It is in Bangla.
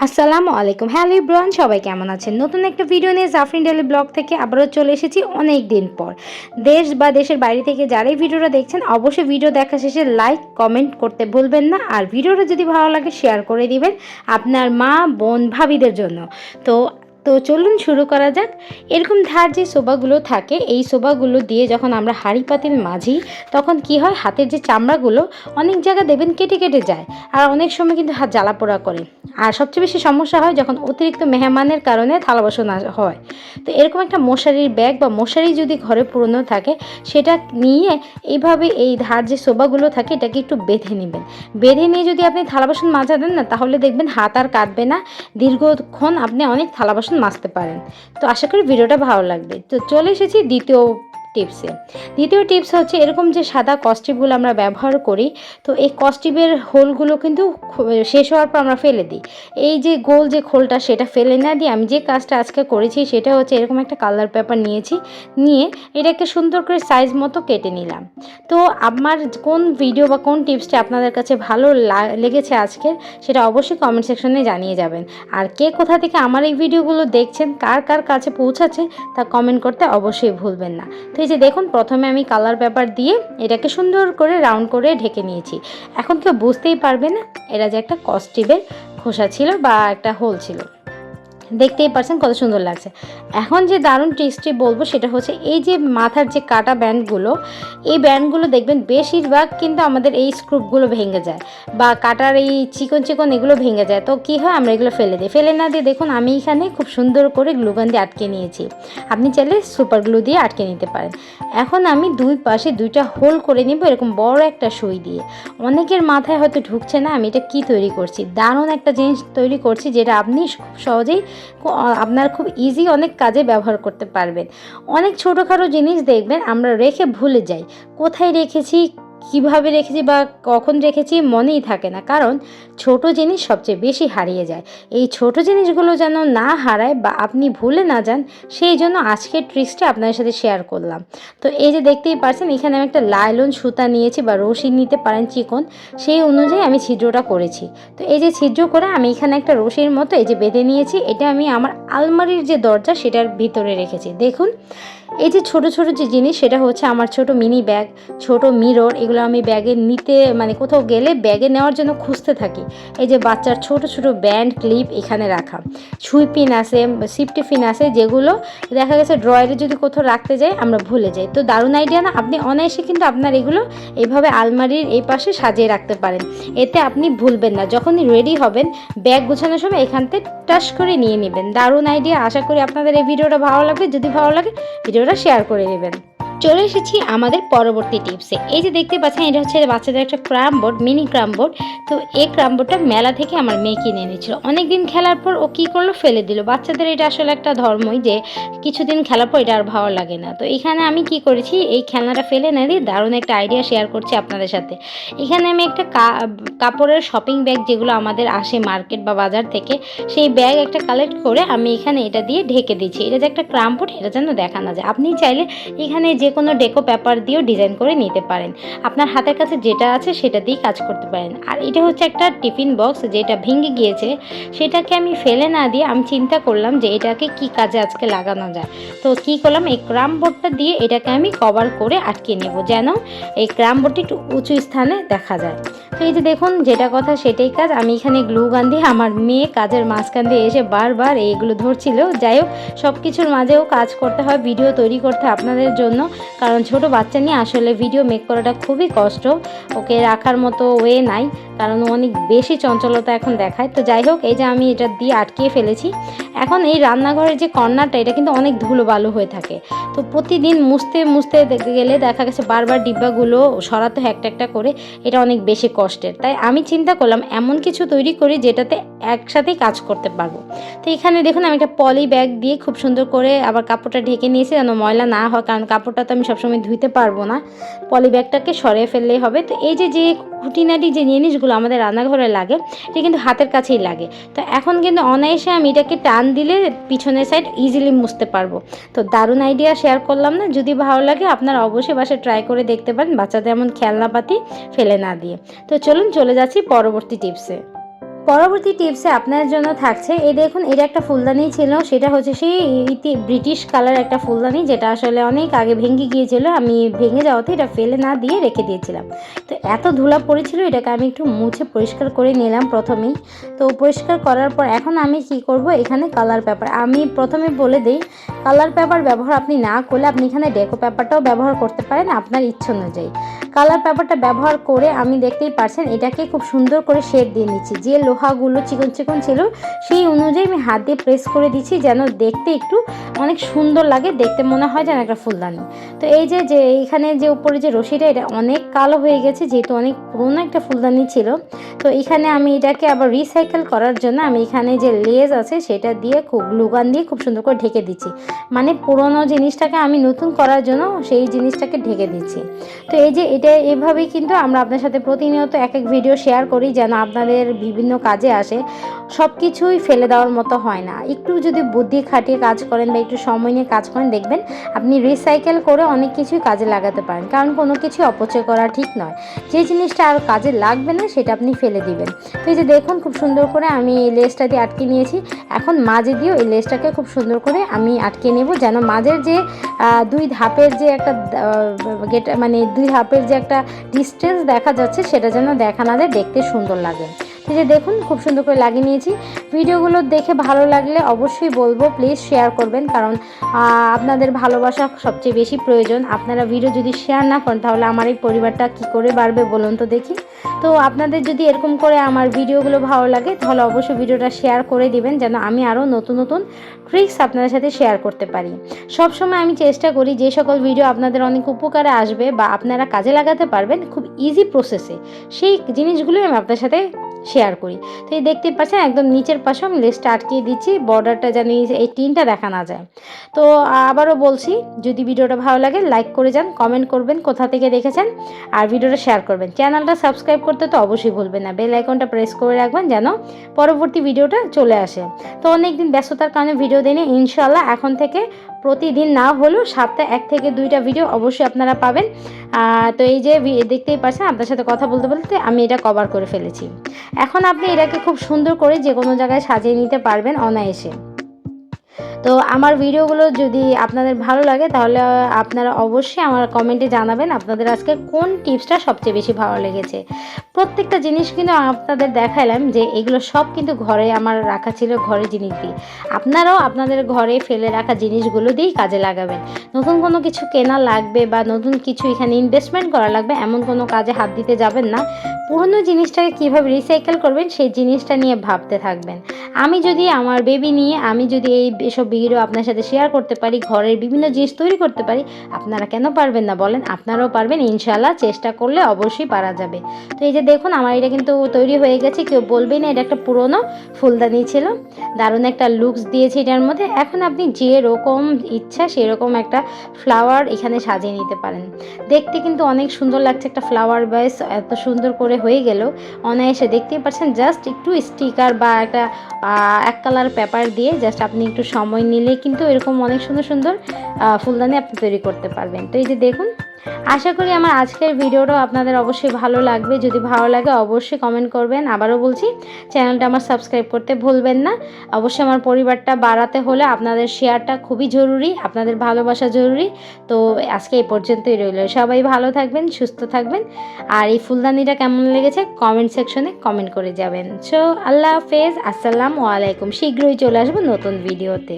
আসসালামু আলাইকুম। হ্যালো এভরিওয়ান, সবাই কেমন আছেন? নতুন একটা ভিডিও নিয়ে জাফরিন ডেইলি ব্লগ থেকে আবারও চলে এসেছি অনেক দিন পর। দেশ বা দেশের বাইরে থেকে যারাই ভিডিওটা দেখছেন অবশ্যই ভিডিও দেখা শেষে লাইক কমেন্ট করতে ভুলবেন না। আর ভিডিওটা যদি ভালো লাগে শেয়ার করে দিবেন আপনার মা বোন ভাবিদের জন্য। তো তো চলুন শুরু করা যাক। এরকম ধার যে সোফাগুলো থাকে এই সোফাগুলো দিয়ে যখন আমরা হাঁড়ি পাতিল মাজি তখন কি হয়, হাতের যে চামড়াগুলো অনেক জায়গা দেবেন কেটে কেটে যায়। আর অনেক সময় কিন্তু হাত জ্বালা পোড়া করে। আর সবচেয়ে বেশি সমস্যা হয় যখন অতিরিক্ত মেহমানের কারণে থালা বাসন হয়। তো এরকম একটা মশারির ব্যাগ বা মশারি যদি ঘরে পুরনো থাকে সেটা নিয়ে এইভাবে এই ধার যে সোফাগুলো থাকে এটাকে একটু বেঁধে নেবেন। বেঁধে নিয়ে যদি আপনি থালা বাসন মাজা দেন না, তাহলে দেখবেন হাত আর কাটবে না, দীর্ঘক্ষণ আপনি অনেক থালা বাসন মাজতে পারেন। তো আশা করি ভিডিওটা ভালো লাগবে। তো চলে এসেছি দ্বিতীয় টিপস হচ্ছে এরকম যে সাদা কস্টিপগুলো আমরা ব্যবহার করি, তো এই কস্টিপের হোলগুলো কিন্তু শেষ হওয়ার পর আমরা ফেলে দিই। এই যে গোল যে খোলটা সেটা ফেলে না দিয়ে আমি যে কাজটা আজকে করেছি সেটা হচ্ছে এরকম একটা কালার পেপার নিয়ে এটাকে সুন্দর করে সাইজ মতো কেটে নিলাম। তো আমার কোন ভিডিও বা কোন টিপসটা আপনাদের কাছে ভালো লেগেছে আজকের, সেটা অবশ্যই কমেন্ট সেকশনে জানিয়ে যাবেন। আর কে কোথা থেকে আমার এই ভিডিওগুলো দেখছেন, কার কার কাছে পৌঁছাচ্ছে তা কমেন্ট করতে অবশ্যই ভুলবেন না। তো এই যে দেখুন, প্রথমে আমি কালার পেপার দিয়ে এটাকে সুন্দর করে রাউন্ড করে ঢেকে নিয়েছি। এখন কেউ বুঝতেই পারবে না এটা যে একটা কস্টিপের খোসা ছিল বা একটা হোল ছিল। দেখতেই পাচ্ছেন কত সুন্দর লাগছে। এখন যে দারুণ টিপসটি বলবো সেটা হচ্ছে এই যে মাথার যে কাটা ব্যান্ডগুলো, এই ব্যান্ডগুলো দেখবেন বেশিরভাগ কিন্তু আমাদের এই স্ক্রুপগুলো ভেঙে যায় বা কাটার এই চিকন চিকন এগুলো ভেঙে যায়। তো কী হয়, আমরা এগুলো ফেলে না দিয়ে দেখুন আমি এখানে খুব সুন্দর করে গ্লুগান দিয়ে আটকে নিয়েছি। আপনি চাইলে সুপার গ্লু দিয়ে আটকে নিতে পারেন। এখন আমি দুই পাশে দুইটা হোল করে নিব এরকম বড় একটা সুই দিয়ে। অনেকের মাথায় হয়তো ঢুকছে না আমি এটা কী তৈরি করছি। দারুণ একটা জিনিস তৈরি করছি যেটা আপনি খুব সহজেই আপনার খুব ইজি অনেক কাজে ব্যবহার করতে পারবেন। অনেক ছোটোখাটো জিনিস দেখবেন আমরা রেখে ভুলে যাই, কোথায় রেখেছি, কিভাবে রেখেছি বা কখন রেখেছি মনেই থাকে না, কারণ ছোট জিনিস সবচেয়ে বেশি হারিয়ে যায়। এই ছোট জিনিসগুলো যেন না হারায় বা আপনি ভুলে না যান, সেই জন্য আজকের ট্রিক্সটা আপনাদের সাথে শেয়ার করলাম। তো এই যে দেখতেই পাচ্ছেন এখানে আমি একটা লাইলন সুতা নিয়েছি বা রশি নিতে পারেন চিকন, সেই অনুযায়ী আমি ছিদ্রটা করেছি। তো এই যে ছিদ্র করে আমি এখানে একটা রশির মতো এই যে বেঁধে নিয়েছি, এটা আমি আমার আলমারির যে দরজা সেটার ভিতরে রেখেছি। দেখুন এই যে ছোট ছোট যে জিনিস সেটা হচ্ছে আমার ছোট মিনি ব্যাগ, ছোট মিরর, এগুলো আমি ব্যাগে নিতে মানে কোথাও গেলে ব্যাগে নেওয়ার জন্য খুঁজতে থাকি। এই যে বাচ্চার ছোট ছোট ব্যান্ড ক্লিপ এখানে রাখা, সুই পিন আছে, সিফটি পিন আছে, যেগুলো দেখা গেছে ড্রয়ারে যদি কোথাও রাখতে যাই আমরা ভুলে যাই। তো দারুণ আইডিয়া না? আপনি অনায়াসে কিন্তু আপনার এগুলো এইভাবে আলমারির এই পাশে সাজিয়ে রাখতে পারেন। এতে আপনি ভুলবেন না, যখনই রেডি হবেন ব্যাগ গোছানোর সময় এখান থেকে টাস করে নিয়ে নেবেন। দারুণ আইডিয়া। আশা করি আপনাদের এই ভিডিওটা ভালো লাগবে। যদি ভালো লাগে ভিডিওটা শেয়ার করে দেবেন। চলে এসেছি আমাদের পরবর্তী টিপসে। এই যে দেখতে পাচ্ছেন এটা হচ্ছে বাচ্চাদের একটা ক্রাম বোর্ড, মিনি ক্রাম বোর্ড। তো এই ক্রাম বোর্ডটা মেলা থেকে আমার মেয়ে কিনে এনেছিল। অনেকদিন খেলার পর ও কী করলো, ফেলে দিল। বাচ্চাদের এটা আসলে একটা ধর্মই যে কিছুদিন খেলার পর এটা আর ভালো লাগে না। তো এখানে আমি কি করেছি, এই খেলনাটা ফেলে না দিয়ে দারুণ একটা আইডিয়া শেয়ার করছি আপনাদের সাথে। এখানে আমি একটা কাপড়ের শপিং ব্যাগ যেগুলো আমাদের আসে মার্কেট বা বাজার থেকে, সেই ব্যাগ একটা কালেক্ট করে আমি এখানে এটা দিয়ে ঢেকে দিচ্ছি। এটা যে একটা ক্রাম বোর্ড এটা যেন দেখা না যায়। আপনি চাইলে এখানে যে কোনো ডেকো পেপার দিয়েও ডিজাইন করে নিতে পারেন। আপনার হাতের কাছে যেটা আছে সেটা দিয়েই কাজ করতে পারেন। আর এটা হচ্ছে একটা টিফিন বক্স যেটা ভেঙে গিয়েছে, সেটাকে আমি ফেলে না দিয়ে আমি চিন্তা করলাম যে এটাকে কি কাজে আজকে লাগানো যায়। তো কি করলাম, এই ক্রাম বোর্ডটা দিয়ে এটাকে আমি কভার করে আটকে নেব যেন এই ক্রাম বোর্ডটি একটু উঁচু স্থানে দেখা যায়। তো এই যে দেখুন যেটা কথা সেটাই কাজ। আমি এখানে গ্লু গান দিয়ে, আমার মেয়ে কাজের মাঝখান দিয়ে এসে বারবার এইগুলো ধরছিল। যাই হোক, সব কিছুর মাঝেও কাজ করতে হয়, ভিডিও তৈরি করতে হয় আপনাদের জন্য, কারণ ছোট বাচ্চা নিয়ে আসলে ভিডিও মেক করাটা খুবই কষ্ট। ওকে রাখার মতো ওয়ে নাই, কারণ ও অনেক বেশি চঞ্চলতা এখন দেখায়। তো যাই হোক, এই যে আমি এটা দিয়ে আটকিয়ে ফেলেছি। এখন এই রান্নাঘরের যে কর্নারটা এটা কিন্তু অনেক ধুলো বালু হয়ে থাকে। তো প্রতিদিন মুছতে গেলে দেখা গেছে বারবার ডিব্বাগুলো সরাতে একটা একটা করে, এটা অনেক বেশি কষ্টের। তাই আমি চিন্তা করলাম এমন কিছু তৈরি করি যেটাতে একসাথেই কাজ করতে পারবো। তো এখানে দেখুন আমি একটা পলি ব্যাগ দিয়ে খুব সুন্দর করে আবার কাপড়টা ঢেকে নিয়েছি যেন ময়লা না হয়, কারণ কাপড়টা তো আমি সবসময় ধুইতে পারবো না। পলি ব্যাগটাকে সরিয়ে ফেললেই হবে। তো এই যে খুঁটিনাটি যে জিনিসগুলো আমাদের রান্নাঘরে লাগে এটা কিন্তু হাতের কাছেই লাগে। তো এখন কিন্তু অনায়াসে আমি এটাকে টান দিলে পিছনের সাইড ইজিলি মুছতে পারবো। তো দারুণ আইডিয়া শেয়ার করলাম না? যদি ভালো লাগে আপনারা অবশ্যই বাসায় ট্রাই করে দেখতে পারেন বাচ্চাদের এমন খেলনাপাতি ফেলে না দিয়ে। তো চলুন চলে যাচ্ছি পরবর্তী টিপসে। পরবর্তী টিপসে আপনার জন্য থাকছে, এই দেখুন এটা একটা ফুলদানি ছিল, সেটা হচ্ছে সেই ব্রিটিশ কালার একটা ফুলদানি, যেটা আসলে অনেক আগে ভেঙে গিয়েছিল। আমি ভেঙে যাওয়াতে এটা ফেলে না দিয়ে রেখে দিয়েছিলাম। তো এত ধুলা পড়েছিল, এটাকে আমি একটু মুছে পরিষ্কার করে নিলাম প্রথমেই। তো পরিষ্কার করার পর এখন আমি কি করব, এখানে কালার পেপার, আমি প্রথমে বলে দিই কালার পেপার ব্যবহার আপনি না করলে আপনি এখানে ডেকো পেপারটাও ব্যবহার করতে পারেন আপনার ইচ্ছা অনুযায়ী। কালার পেপারটা ব্যবহার করে আমি দেখতেই পারছেন এটাকে খুব সুন্দর করে শেড দিয়ে নিচ্ছি। যে লোহাগুলো চিকন চিকন ছিল সেই অনুযায়ী আমি হাত দিয়ে প্রেস করে দিচ্ছি, যেন দেখতে একটু অনেক সুন্দর লাগে, দেখতে মনে হয় যেন একটা ফুলদানি। তো এই যে এখানে যে উপরে যে রশিটা, এটা অনেক কালো হয়ে গেছে, যেহেতু অনেক পুরোনো একটা ফুলদানি ছিল। তো এখানে আমি এটাকে আবার রিসাইকেল করার জন্য আমি এখানে যে লেজ আছে সেটা দিয়ে খুব গ্লুগান দিয়ে খুব সুন্দর করে ঢেকে দিচ্ছি। মানে পুরোনো জিনিসটাকে আমি নতুন করার জন্য সেই জিনিসটাকে ঢেকে দিচ্ছি। তো এই যে এটা এভাবেই কিন্তু আমরা আপনার সাথে প্রতিনিয়ত এক এক ভিডিও শেয়ার করি, যেন আপনাদের বিভিন্ন কাজে আসে। সব কিছুই ফেলে দেওয়ার মতো হয় না, একটু যদি বুদ্ধি খাটিয়ে কাজ করেন বা একটু সময় নিয়ে কাজ করেন, দেখবেন আপনি রিসাইকেল করে অনেক কিছুই কাজে লাগাতে পারেন। কারণ কোনো কিছু অপচয় করা ঠিক নয়। যে জিনিসটা আর কাজে লাগবে না সেটা আপনি ফেলে দিবেন। তো এই যে দেখুন খুব সুন্দর করে আমি এই লেসটা দিয়ে আটকে নিয়েছি। এখন মাঝে দিয়েও এই লেসটাকে খুব সুন্দর করে আমি আটকে নেব, যেন মাঝের যে দুই ধাপের যে একটা মানে দুই ধাপের যে একটা ডিস্টেন্স দেখা যাচ্ছে সেটা যেন দেখা না যায়, দেখতে সুন্দর লাগে। এই যে দেখুন খুব সুন্দর করে লাগিয়ে নিয়েছি। ভিডিওগুলো দেখে ভালো লাগলে অবশ্যই বলবো প্লিজ শেয়ার করবেন, কারণ আপনাদের ভালোবাসা সবচেয়ে বেশি প্রয়োজন। আপনারা ভিডিও যদি শেয়ার না করেন তাহলে আমার এই পরিবারটা কি করে বাড়বে বলুন তো দেখি। তো আপনাদের যদি এরকম করে আমার ভিডিওগুলো ভালো লাগে তাহলে অবশ্যই ভিডিওটা শেয়ার করে দিবেন, যেন আমি আরও নতুন নতুন ট্রিক্স আপনাদের সাথে শেয়ার করতে পারি। সবসময় আমি চেষ্টা করি যে সকল ভিডিও আপনাদের অনেক উপকারে আসবে বা আপনারা কাজে লাগাতে পারবেন খুব ইজি প্রসেসে, সেই জিনিসগুলোই আমি আপনার সাথে শেয়ার করি। তো এই দেখতে পাচ্ছেন একদম নিচের পাশে আমি লেসটা আটকিয়ে দিচ্ছি, বর্ডারটা যেন এই টিনটা দেখা না যায়। তো আবারও বলছি, যদি ভিডিওটা ভালো লাগে লাইক করে যান, কমেন্ট করবেন কোথা থেকে দেখেছেন, আর ভিডিওটা শেয়ার করবেন। চ্যানেলটা সাবস্ক্রাইব করতে তো অবশ্যই ভুলবেন না, বেল আইকনটা প্রেস করে রাখবেন যেন পরবর্তী ভিডিওটা চলে আসে। তো অনেক দিন ব্যস্ততার কারণে ভিডিও দিনে, ইনশাল্লাহ এখন থেকে প্রতিদিন না হলেও সপ্তাহে 1 থেকে 2টা ভিডিও অবশ্যই আপনারা পাবেন। তো এই যে দেখতেই পাচ্ছেন আপনার সাথে কথা বলতে বলতে আমি এটা কভার করে ফেলেছি। এখন আপনি এটাকে খুব সুন্দর করে যে কোনো জায়গায় সাজিয়ে নিতে পারবেন অনায়াসে। তো আমার ভিডিওগুলো যদি আপনাদের ভালো লাগে তাহলে আপনারা অবশ্যই আমার কমেন্টে জানাবেন আপনাদের আজকে কোন টিপসটা সবচেয়ে বেশি ভালো লেগেছে। প্রত্যেকটা জিনিস কিন্তু আপনাদের দেখালাম যে এগুলো সব কিন্তু ঘরে আমার রাখা ছিল, ঘরে জিনিস দিয়ে। আপনারাও আপনাদের ঘরে ফেলে রাখা জিনিসগুলো দিয়েই কাজে লাগাবেন। নতুন কোনো কিছু কেনা লাগবে বা নতুন কিছু এখানে ইনভেস্টমেন্ট করা লাগবে এমন কোনো কাজে হাত দিতে যাবেন না। পুরনো জিনিসটাকে কীভাবে রিসাইকেল করবেন সেই জিনিসটা নিয়ে ভাবতে থাকবেন। আমি যদি আমার বেবি নিয়ে আমি যদি এসব ভিডিও আপনার সাথে শেয়ার করতে পারি, ঘরের বিভিন্ন জিনিস তৈরি করতে পারি, আপনারা কেন পারবেন না বলেন? আপনারাও পারবেন ইনশাআল্লাহ, চেষ্টা করলে অবশ্যই পারা যাবে। তো এই যে দেখুন আমার এটা কিন্তু তৈরি হয়ে গেছে, কেউ বলবেই না এটা একটা পুরনো ফুলদানি ছিল। দারুণ একটা লুকস দিয়েছে এটার মধ্যে। এখন আপনি যেরকম ইচ্ছা সেরকম একটা ফ্লাওয়ার এখানে সাজিয়ে নিতে পারেন। দেখতে কিন্তু অনেক সুন্দর লাগছে, একটা ফ্লাওয়ার বাস এত সুন্দর করে হয়ে গেল অনায়াসে। দেখতেই পাচ্ছেন জাস্ট একটু স্টিকার বা একটা এক কালার পেপার দিয়ে জাস্ট আপনি একটু সময় নিলে কিন্তু এরকম অনেক সুন্দর সুন্দর ফুলদানি আপনি তৈরি করতে পারবেন। তো এই যে দেখুন, আশা করি আমার আজকের ভিডিওটাও আপনাদের অবশ্যই ভালো লাগবে। যদি ভালো লাগে অবশ্যই কমেন্ট করবেন। আবারও বলছি চ্যানেলটা আমার সাবস্ক্রাইব করতে ভুলবেন না। অবশ্যই আমার পরিবারটা বাড়াতে হলে আপনাদের শেয়ারটা খুবই জরুরি, আপনাদের ভালোবাসা জরুরি। তো আজকে এই পর্যন্তই রইল। সবাই ভালো থাকবেন, সুস্থ থাকবেন। আর এই ফুলদানিটা কেমন লেগেছে কমেন্ট সেকশনে কমেন্ট করে যাবেন। সো আল্লাহ হাফেজ, আসসালামু আলাইকুম। শীঘ্রই চলে আসবো নতুন ভিডিওতে।